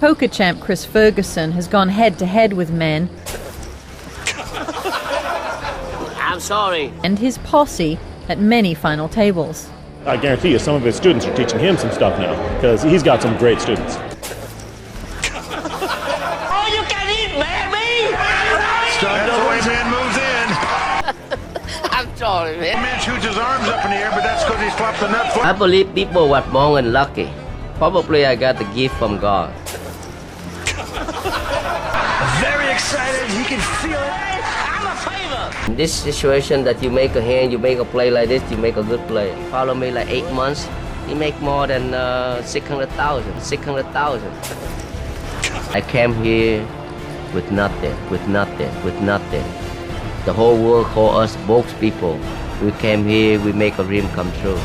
Poker champ Chris Ferguson has gone head-to-head with Men. I'm sorry. And his posse at many final tables. I guarantee you some of his students are teaching him some stuff now, because he's got some great students. All you can eat, baby! That's the way man moves in. I'm sorry, man. Man shoots his arms up in the air, but that's because he's flopped the nut. I believe people were born and lucky. Probably I got the gift from God. Very excited. He can feel it. I'm a favor. In this situation that you make a hand, you make a play like this, you make a good play. Follow me like 8 months, you make more than 600,000. 600,000. I came here with nothing. The whole world call us both people. We came here, we make a dream come true.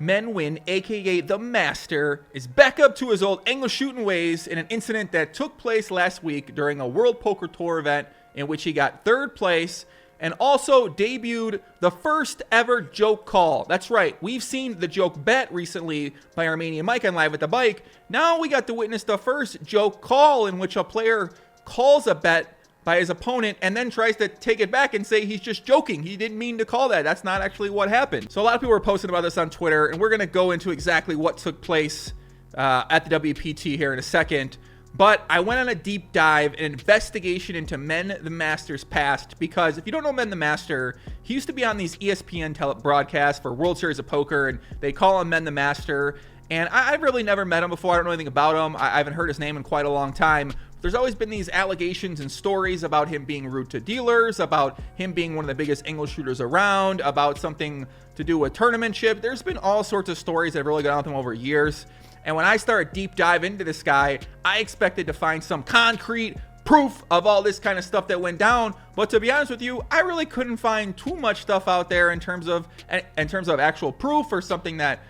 Nguyen, aka The Master, is back up to his old English shooting ways in an incident that took place last week during a World Poker Tour event in which he got 3rd place and also debuted the first ever joke call. That's right, we've seen the joke bet recently by Armenian Mike on Live at the Bike. Now we got to witness the first joke call in which a player calls a bet by his opponent and then tries to take it back and say he's just joking. He didn't mean to call that. That's not actually what happened. So a lot of people were posting about this on Twitter, and we're going to go into exactly what took place at the WPT here in a second. But I went on a deep dive, an investigation into Men the Master's past, because if you don't know Men the Master, he used to be on these ESPN broadcasts for World Series of Poker, and they call him Men the Master. And I've really never met him before. I don't know anything about him. I haven't heard his name in quite a long time. There's always been these allegations and stories about him being rude to dealers, about him being one of the biggest English shooters around, about something to do with tournamentship. There's been all sorts of stories that have really gone on with him over years. And when I started deep dive into this guy, I expected to find some concrete proof of all this kind of stuff that went down. But to be honest with you, I really couldn't find too much stuff out there in terms of actual proof or something that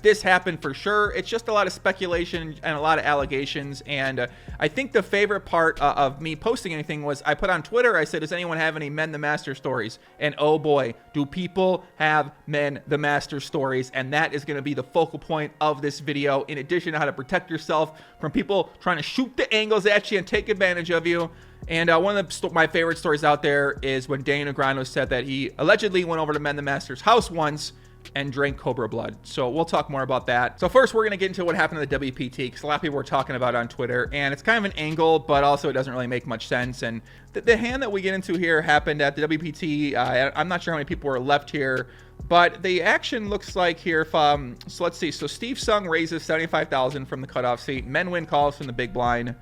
this happened for sure. It's just a lot of speculation and a lot of allegations. And I think the favorite part of me posting anything was I put on Twitter, I said, does anyone have any Men the Master stories? And oh boy, do people have Men the Master stories. And that is going to be the focal point of this video, in addition to how to protect yourself from people trying to shoot the angles at you and take advantage of you. And one of my favorite stories out there is when Negreanu said that he allegedly went over to Men the Master's house once and drank Cobra blood. So we'll talk more about that. So first, we're going to get into what happened at the WPT, because a lot of people were talking about it on Twitter, and it's kind of an angle, but also it doesn't really make much sense. And the hand that we get into here happened at the WPT. I'm not sure how many people were left here, but the action looks like here, so let's see. So Steve Sung raises 75,000 from the cutoff seat. Nguyen calls from the big blind.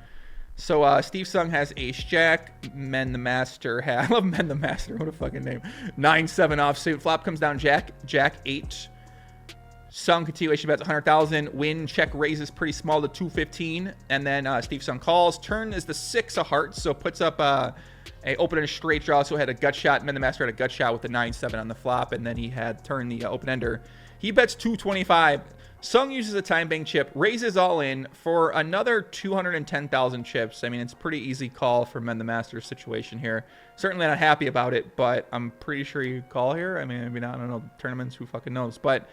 So Steve Sung has Ace Jack. Men the Master I love Men the Master. What a fucking name. 9-7 offsuit. Flop comes down Jack 8. Sung continuation bets 100,000. Nguyen check raises pretty small to 215, and then Steve Sung calls. Turn is the 6 of hearts, so puts up a open and a straight draw. So had a gut shot. Men the Master had a gut shot with the 9-7 on the flop, and then he had turned the open ender. He bets 225. Sung uses a time bank chip, raises all in for another 210,000 chips. I mean, it's a pretty easy call for Men the Master situation here. Certainly not happy about it, but I'm pretty sure you call here. I mean, I don't know tournaments, who fucking knows. But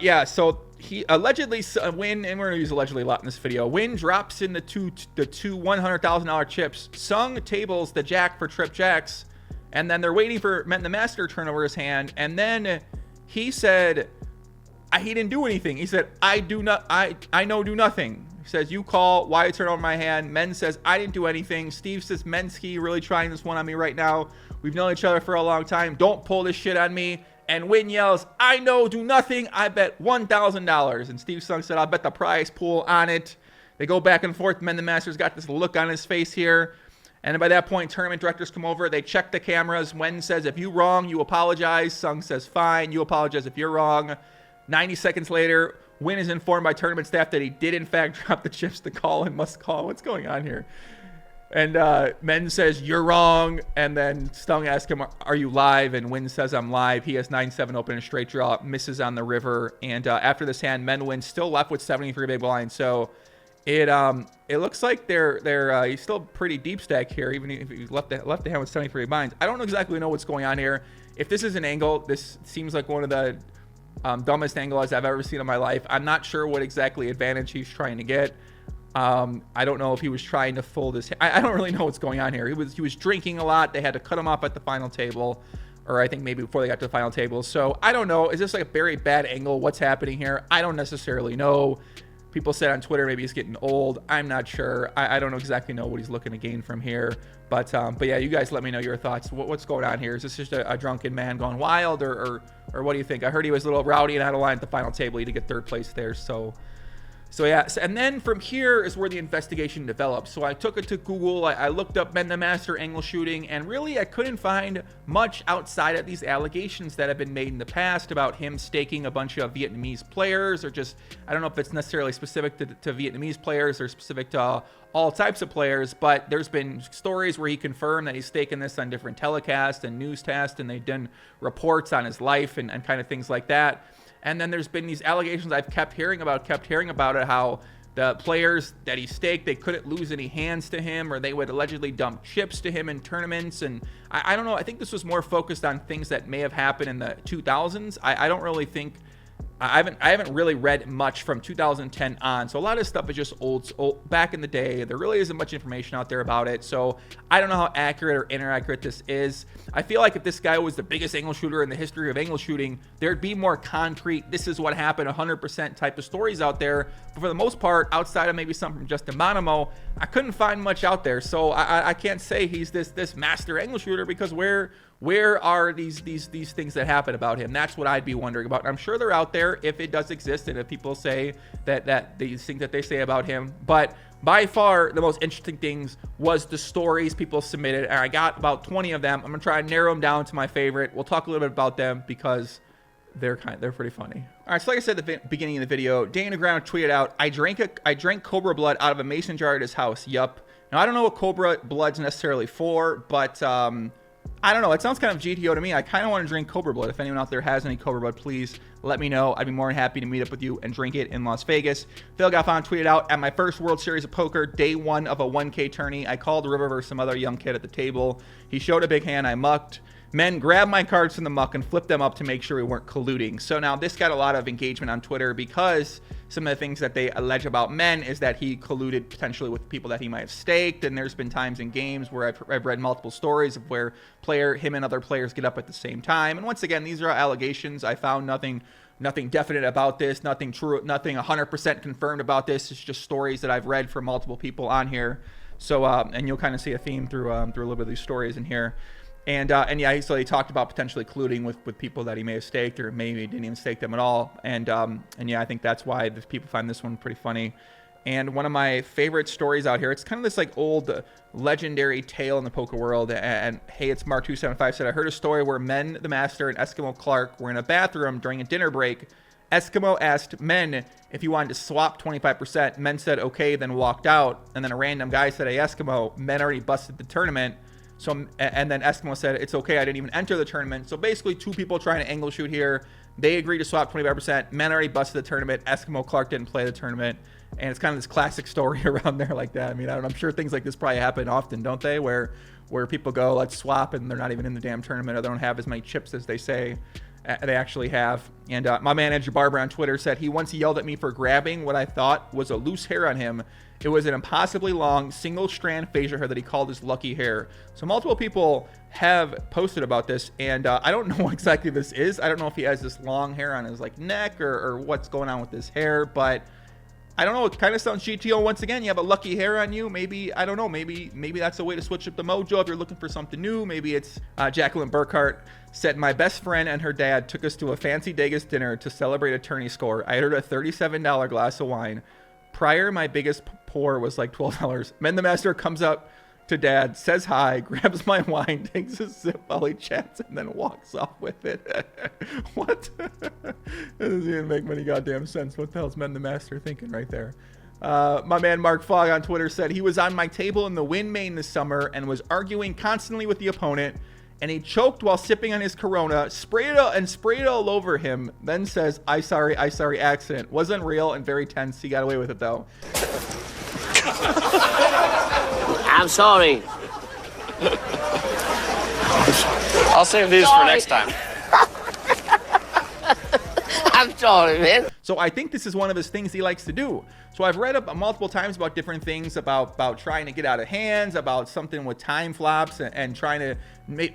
yeah, so he allegedly, Nguyen, and we're going to use allegedly a lot in this video, Nguyen drops in the two $100,000 chips. Sung tables the jack for trip jacks, and then they're waiting for Men the Master to turn over his hand, and then he said, he didn't do anything. He said, I do nothing. He says, you call, why you turn over my hand? Men says, I didn't do anything. Steve says, Mensky really trying this one on me right now. We've known each other for a long time. Don't pull this shit on me. And Nguyen yells, I do nothing. I bet $1,000. And Steve Sung said, I'll bet the prize pool on it. They go back and forth. Men the Master's got this look on his face here. And by that point, tournament directors come over. They check the cameras. Nguyen says, if you're wrong, you apologize. Sung says, fine. You apologize if you're wrong. 90 seconds later, Nguyen is informed by tournament staff that he did in fact drop the chips to call and must call. What's going on here? And Men says, you're wrong. And then Stung asks him, are you live? And Nguyen says, I'm live. He has 9-7 open and straight draw, misses on the river. And after this hand, Nguyen still left with 73 big blind. So it looks like he's still pretty deep stack here, even if he left the hand with 73 blinds. I don't exactly know what's going on here. If this is an angle, this seems like one of the Dumbest angle as I've ever seen in my life. I'm not sure what exactly advantage he's trying to get. I don't know if he was trying to fold his. I don't really know what's going on here. He was drinking a lot. They had to cut him off at the final table, or I think maybe before they got to the final table. So I don't know. Is this like a very bad angle? What's happening here? I don't necessarily know. People said on Twitter maybe he's getting old. I'm not sure. I don't exactly know what he's looking to gain from here. But yeah, you guys let me know your thoughts. What's going on here? Is this just a drunken man going wild, or what do you think? I heard he was a little rowdy and out of line at the final table. He did get third place there. So yeah, and then from here is where the investigation developed. So I took it to Google. I looked up Men the Master angle shooting, and really I couldn't find much outside of these allegations that have been made in the past about him staking a bunch of Vietnamese players, or just, I don't know if it's necessarily specific to Vietnamese players or specific to all types of players, but there's been stories where he confirmed that he's staking this on different telecasts and newscasts, and they've done reports on his life and kind of things like that. And then there's been these allegations I've kept hearing about it, how the players that he staked, they couldn't lose any hands to him, or they would allegedly dump chips to him in tournaments. And I don't know. I think this was more focused on things that may have happened in the 2000s. I don't really think... I haven't really read much from 2010 on, so a lot of stuff is just old back in the day. There really isn't much information out there about it, so I don't know how accurate or inaccurate this is. I feel like if this guy was the biggest angle shooter in the history of angle shooting, there'd be more concrete, this is what happened, 100% type of stories out there. But for the most part, outside of maybe something from Justin Bonomo, I couldn't find much out there. So I can't say he's this master angle shooter, because where are these things that happen about him? That's what I'd be wondering about. I'm sure they're out there if it does exist, and if people say that these things that they say about him. But by far, the most interesting things was the stories people submitted, and I got about 20 of them. I'm gonna try and narrow them down to my favorite. We'll talk a little bit about them because they're pretty funny. All right, so like I said at the beginning of the video, Negreanu tweeted out, I drank Cobra blood out of a mason jar at his house. Yup. Now, I don't know what Cobra blood's necessarily for, but I don't know. It sounds kind of GTO to me. I kind of want to drink Cobra blood. If anyone out there has any Cobra blood, please let me know. I'd be more than happy to meet up with you and drink it in Las Vegas. Phil Galfond tweeted out, at my first World Series of Poker, day one of a 1K tourney, I called the river versus some other young kid at the table. He showed a big hand. I mucked. Men grabbed my cards from the muck and flipped them up to make sure we weren't colluding. So now this got a lot of engagement on Twitter, because some of the things that they allege about Men is that he colluded potentially with people that he might have staked. And there's been times in games where I've read multiple stories of where him and other players get up at the same time. And once again, these are allegations. I found nothing definite about this, nothing true, nothing 100% confirmed about this. It's just stories that I've read from multiple people on here. So and you'll kind of see a theme through a little bit of these stories in here. And yeah, so he talked about potentially colluding with people that he may have staked, or maybe didn't even stake them at all. And yeah, I think that's why people find this one pretty funny. And one of my favorite stories out here, it's kind of this like old legendary tale in the poker world. And hey, it's Mark275 said, I heard a story where Men the Master and Eskimo Clark were in a bathroom during a dinner break. Eskimo asked Men if he wanted to swap 25%. Men said okay, then walked out. And then a random guy said, hey, Eskimo, Men already busted the tournament. So, and then Eskimo said, it's okay, I didn't even enter the tournament. So basically, two people trying to angle shoot here. They agreed to swap 25%. Men already busted the tournament. Eskimo Clark didn't play the tournament. And it's kind of this classic story around there like that. I mean, I'm sure things like this probably happen often, don't they? Where people go, let's swap, and they're not even in the damn tournament, or they don't have as many chips as they say they actually have. And my manager, Barbara, on Twitter said he once yelled at me for grabbing what I thought was a loose hair on him. It was an impossibly long single-strand facial hair that he called his lucky hair. So multiple people have posted about this, and I don't know what exactly this is. I don't know if he has this long hair on his like neck or what's going on with this hair, but I don't know. It kind of sounds GTO once again. You have a lucky hair on you. Maybe, I don't know. Maybe that's a way to switch up the mojo if you're looking for something new. Maybe it's Jacqueline Burkhart said, my best friend and her dad took us to a fancy Vegas dinner to celebrate a tourney score. I ordered a $37 glass of wine. Prior, my biggest pour was like $12. Men the Master comes up to dad, says hi, grabs my wine, takes a sip while he chats, and then walks off with it. What? That doesn't even make any goddamn sense. What the hell's Men the Master thinking right there? My man Mark Fogg on Twitter said, he was on my table in the Nguyen main this summer and was arguing constantly with the opponent, and he choked while sipping on his Corona, sprayed it all over him, then says, I sorry, accident. Wasn't real and very tense. He got away with it, though. I'm sorry. I'll save these for next time. I'm sorry, man. So I think this is one of his things he likes to do. So I've read up multiple times about different things about trying to get out of hands, about something with time flops and trying to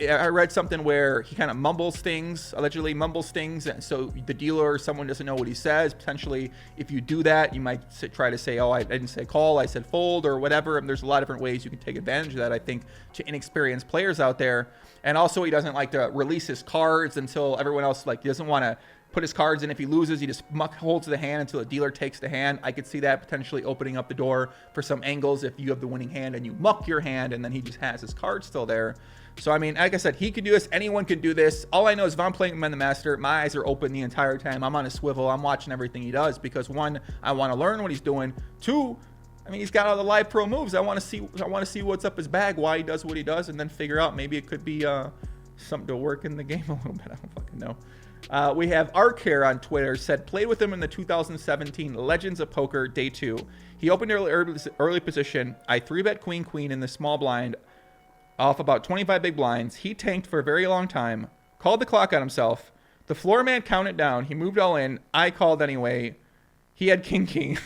I read something where he kind of mumbles things, allegedly mumbles things, and so the dealer or someone doesn't know what he says. Potentially, if you do that, you might try to say, oh, I didn't say call, I said fold or whatever. And there's a lot of different ways you can take advantage of that, I think, to inexperienced players out there. And also, he doesn't like to release his cards until everyone else, he doesn't want to put his cards in. If he loses, he just holds the hand until the dealer takes the hand. I could see that potentially opening up the door for some angles if you have the winning hand and you muck your hand and then he just has his card still there. So, I mean, like I said, he can do this. Anyone can do this. All I know is if I'm playing Men the Master, my eyes are open the entire time. I'm on a swivel. I'm watching everything he does because, one, I want to learn what he's doing. Two, I mean, he's got all the live pro moves. I want to see what's up his bag, why he does what he does, and then figure out maybe it could be something to work in the game a little bit. I don't fucking know. We have Ark here on Twitter, said, played with him in the 2017 Legends of Poker Day 2. He opened early position. I 3-bet queen in the small blind off about 25 big blinds. He tanked for a very long time, called the clock on himself. The floor man counted down. He moved all in. I called anyway. He had king.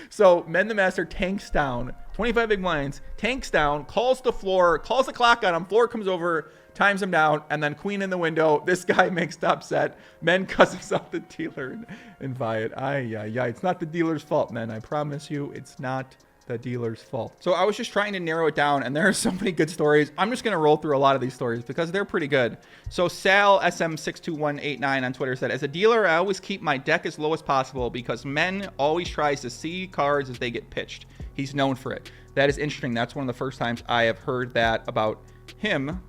So Men the Master tanks down, 25 big blinds, tanks down, calls the floor, calls the clock on him. Floor comes over, times him down, and then queen in the window. This guy makes top set. Men cusses off the dealer and buy it. It's not the dealer's fault, men. I promise you, it's not the dealer's fault. So I was just trying to narrow it down, and there are so many good stories. I'm just going to roll through a lot of these stories because they're pretty good. So Sal SM62189 on Twitter said, as a dealer, I always keep my deck as low as possible because Men always tries to see cards as they get pitched. He's known for it. That is interesting. That's one of the first times I have heard that about him.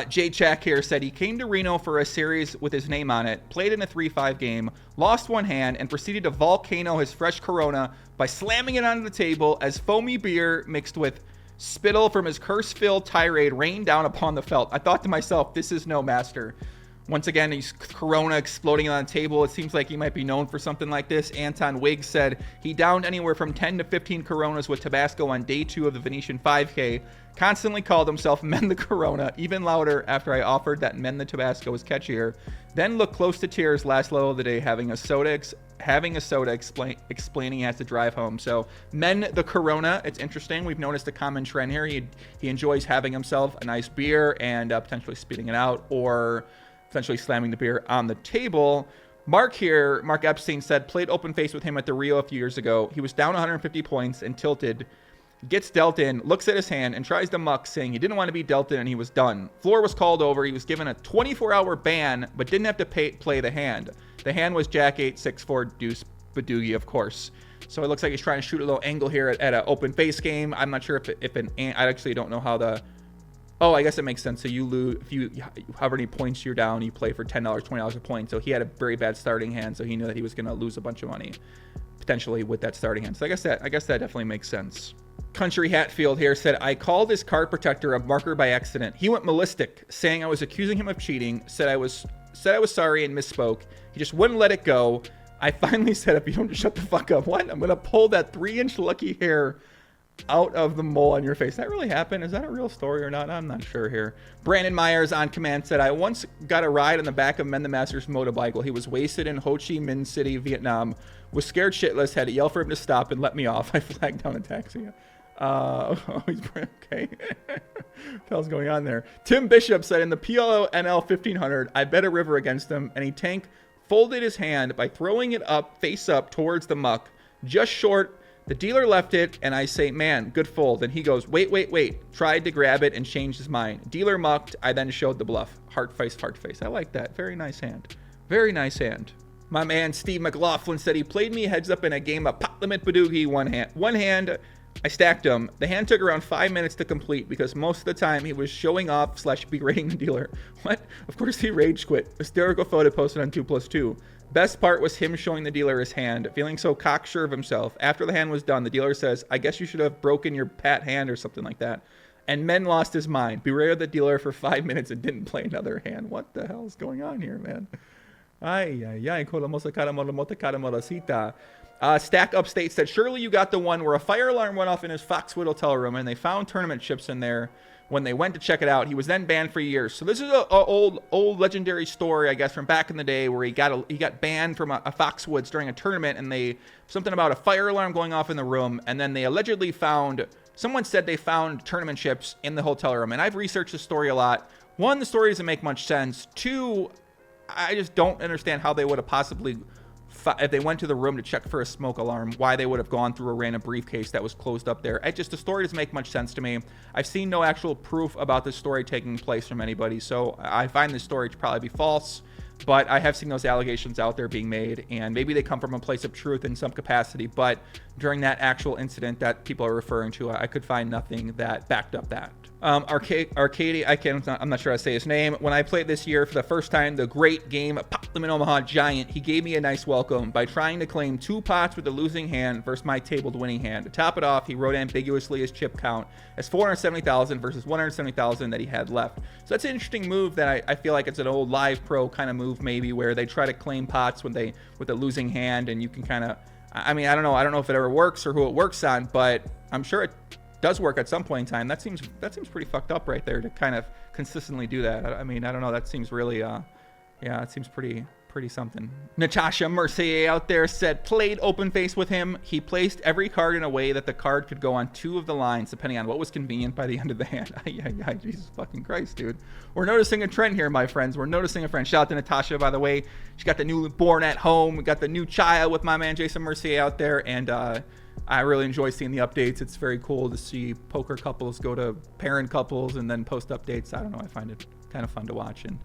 Jay Chack here said he came to Reno for a series with his name on it, played in a 3-5 game, lost one hand, and proceeded to volcano his fresh Corona by slamming it onto the table as foamy beer mixed with spittle from his curse-filled tirade rained down upon the felt. I thought to myself, this is no master. Once again, he's Corona exploding on the table. It seems like he might be known for something like this. Anton Wiggs said he downed anywhere from 10 to 15 Coronas with Tabasco on day 2 of the Venetian 5K. Constantly called himself Men the Corona, even louder after I offered that Men the Tabasco was catchier. Then looked close to tears last level of the day, having a soda explaining he has to drive home. So Men the Corona, it's interesting. We've noticed a common trend here. He enjoys having himself a nice beer and potentially spitting it out or essentially slamming the beer on the table. Mark Epstein said, played open face with him at the Rio a few years ago. He was down 150 points and tilted, gets dealt in, looks at his hand, and tries to muck, saying he didn't want to be dealt in and he was done. Floor was called over. He was given a 24-hour ban, but didn't have to play the hand. The hand was Jack 8, 6-4, deuce, Badoogie, of course. So it looks like he's trying to shoot a little angle here at an open face game. I'm not sure I actually don't know how the... Oh, I guess it makes sense. So you lose, however many points you're down, you play for $10, $20 a point. So he had a very bad starting hand, so he knew that he was going to lose a bunch of money, potentially, with that starting hand. So I guess that definitely makes sense. Country Hatfield here said, I called his card protector a marker by accident. He went ballistic, saying I was accusing him of cheating, said I was sorry and misspoke. He just wouldn't let it go. I finally said, if you don't just shut the fuck up, what? I'm going to pull that 3-inch lucky hair out of the mole on your face. That really happened? Is that a real story or not? I'm not sure here. Brandon Myers on command said, I once got a ride on the back of Men the Master's motorbike while he was wasted in Ho Chi Minh City, Vietnam. Was scared shitless, had to yell for him to stop and let me off. I flagged down a taxi. He's okay. What the hell's going on there? Tim Bishop said, in the PLNL 1500, I bet a river against him, and he folded his hand by throwing it up, face up, towards the muck, just short. The dealer left it, and I say, man, good fold. And he goes, wait. Tried to grab it and changed his mind. Dealer mucked. I then showed the bluff. Heart face. I like that. Very nice hand. Very nice hand. My man Steve McLaughlin said he played me heads up in a game of pot limit Badoogie one hand. I stacked him. The hand took around 5 minutes to complete because most of the time he was showing off / berating the dealer. What? Of course he rage quit. Hysterical photo posted on 2+2. Best part was him showing the dealer his hand, feeling so cocksure of himself. After the hand was done, the dealer says, I guess you should have broken your pat hand or something like that. And Men lost his mind. Berated the dealer for 5 minutes and didn't play another hand. What the hell is going on here, man? Stack Upstate said, surely you got the one where a fire alarm went off in his Foxwood hotel room and they found tournament chips in there. when they went to check it out. He was then banned for years. So this is a old legendary story, I guess, from back in the day where he got banned from a Foxwoods during a tournament, and something about a fire alarm going off in the room, and then they allegedly someone said they found tournament chips in the hotel room. And I've researched the story a lot. One, the story doesn't make much sense. Two, I just don't understand how they would have possibly, if they went to the room to check for a smoke alarm, why they would have gone through a random briefcase that was closed up there. The story doesn't make much sense to me. I've seen no actual proof about this story taking place from anybody, so I find this story to probably be false. But I have seen those allegations out there being made, and maybe they come from a place of truth in some capacity. But during that actual incident that people are referring to, I could find nothing that backed up that. Arcady, I'm not sure how to say his name. When I played this year for the first time, the great game Pop Them in Omaha Giant, he gave me a nice welcome by trying to claim 2 pots with the losing hand versus my tabled winning hand. To top it off, he wrote ambiguously his chip count as 470,000 versus 170,000 that he had left. So that's an interesting move that I feel like it's an old live pro kind of move, maybe, where they try to claim pots with a losing hand, and you can kind of, I don't know if it ever works or who it works on, but I'm sure it does work at some point in time. That seems pretty fucked up right there to kind of consistently do that. I don't know. That seems really, it seems pretty something. Natasha Mercier out there said, played open face with him. He placed every card in a way that the card could go on 2 of the lines, depending on what was convenient by the end of the hand. Jesus fucking Christ, dude. We're noticing a trend here, my friends. We're noticing a trend. Shout out to Natasha, by the way. She got the newborn at home. We got the new child with my man Jason Mercier out there, and I really enjoy seeing the updates. It's very cool to see poker couples go to parent couples and then post updates. I don't know. I find it kind of fun to watch, and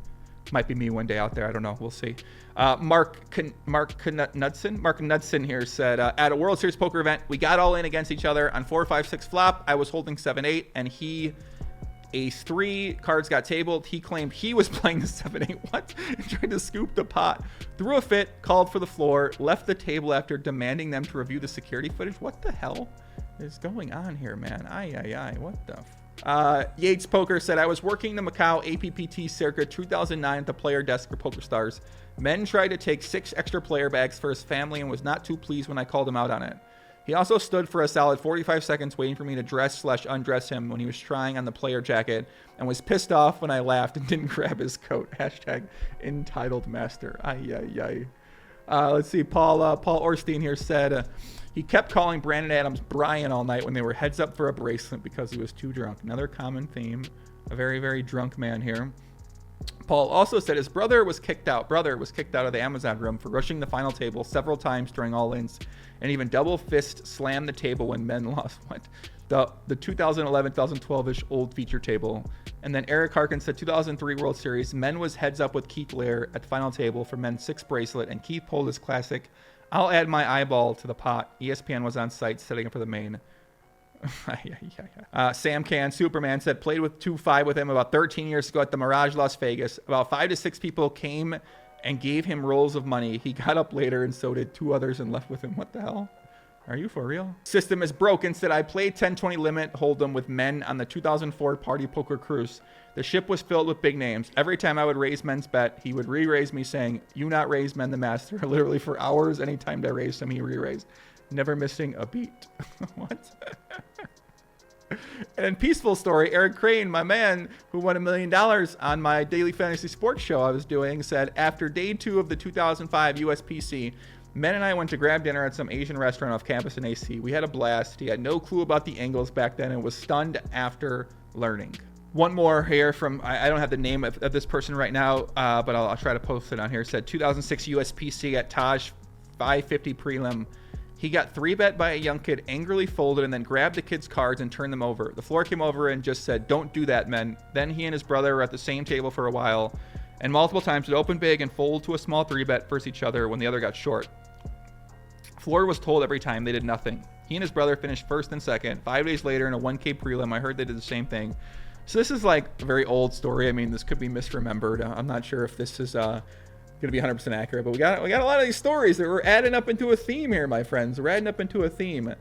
might be me one day out there. I don't know. We'll see. Mark Knudsen here said, at a World Series poker event, we got all in against each other on 4, 5, 6 flop. I was holding 7, 8, and he ace 3 cards got tabled. He claimed he was playing the 7, 8. What? And tried to scoop the pot. Threw a fit, called for the floor, left the table after demanding them to review the security footage. What the hell is going on here, man? What the Yates Poker said, I was working the Macau APPT circa 2009 at the player desk for PokerStars. Men tried to take 6 extra player bags for his family and was not too pleased when I called him out on it. He also stood for a solid 45 seconds waiting for me to dress/undress him when he was trying on the player jacket, and was pissed off when I laughed and didn't grab his coat. #entitled master. Let's see. Paul Orstein here said, he kept calling Brandon Adams Brian all night when they were heads up for a bracelet because he was too drunk. Another common theme. A very, very drunk man here. Paul also said his brother was kicked out of the Amazon room for rushing the final table several times during all-ins, and even double fist slammed the table when men lost. What? The 2011-2012-ish old feature table. And then Eric Harkin said 2003 World Series, men was heads up with Keith Lair at the final table for men's 6 bracelet, and Keith pulled his classic, I'll add my eyeball to the pot. ESPN was on site setting up for the main. Sam Can Superman said played with 2-5 with him about 13 years ago at the Mirage Las Vegas. About 5 to 6 people came and gave him rolls of money. He got up later and so did 2 others and left with him. What the hell? Are you for real? System is broken. Said I played 10-20 limit hold'em with men on the 2004 Party Poker Cruise. The ship was filled with big names. Every time I would raise men's bet, he would re-raise me saying, you not raise men the master. Literally for hours, anytime I raised him, he re-raised. Never missing a beat. What? And Peaceful Story, Eric Crane, my man, who won $1 million on my daily fantasy sports show I was doing, said, after day 2 of the 2005 USPC, Men and I went to grab dinner at some Asian restaurant off campus in AC. We had a blast. He had no clue about the angles back then and was stunned after learning. One more here from, I don't have the name of this person right now, but I'll try to post it on here. It said 2006 USPC at Taj 550 prelim. He got 3-bet by a young kid, angrily folded, and then grabbed the kid's cards and turned them over. The floor came over and just said, don't do that, men. Then he and his brother were at the same table for a while, and multiple times would open big and fold to a small 3-bet versus each other when the other got short. Floor was told every time they did nothing. He and his brother finished first and second. 5 days later in a 1K prelim, I heard they did the same thing. So this is like a very old story. I mean, this could be misremembered. I'm not sure if this is going to be 100% accurate, but we got a lot of these stories that we're adding up into a theme here, my friends. We're adding up into a theme.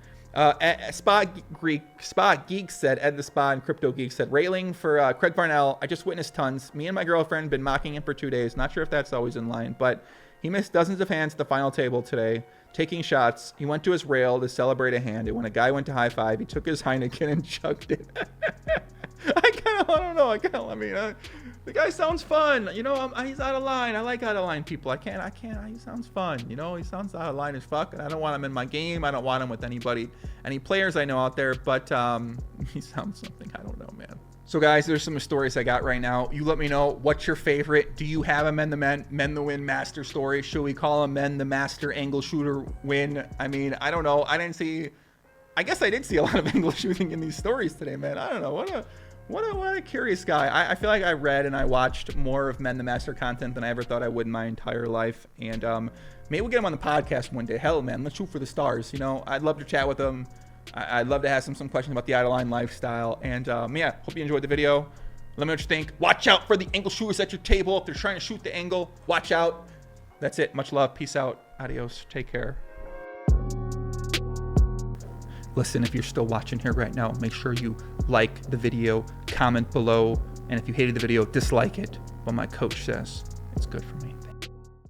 Spot Geek said, Ed the Spa and Crypto Geek said, railing for Craig Farnell. I just witnessed tons. Me and my girlfriend been mocking him for 2 days. Not sure if that's always in line, but he missed dozens of hands at the final table today, taking shots. He went to his rail to celebrate a hand, and when a guy went to high five, he took his Heineken and chugged it. I kind don't know. The guy sounds fun. You know, he's out of line. I like out of line people. I can't. He sounds fun. You know, he sounds out of line as fuck. And I don't want him in my game. I don't want him with any players I know out there. But he sounds something. I don't know, man. So guys, there's some stories I got right now. You let me know what's your favorite. Do you have a Men the Win Master story? Should we call him Men the Master Angle Shooter Win? I mean, I don't know. I guess I did see a lot of angle shooting in these stories today, man. I don't know. What a curious guy. I feel like I read and I watched more of Men the Master content than I ever thought I would in my entire life. And maybe we'll get him on the podcast one day. Hell, man, let's shoot for the stars. You know, I'd love to chat with him. I'd love to ask him some questions about the out-of-line lifestyle. And yeah, hope you enjoyed the video. Let me know what you think. Watch out for the angle shooters at your table. If they're trying to shoot the angle, watch out. That's it. Much love. Peace out. Adios. Take care. Listen, if you're still watching here right now, make sure you like the video, comment below, and if you hated the video, dislike it. But my coach says it's good for me.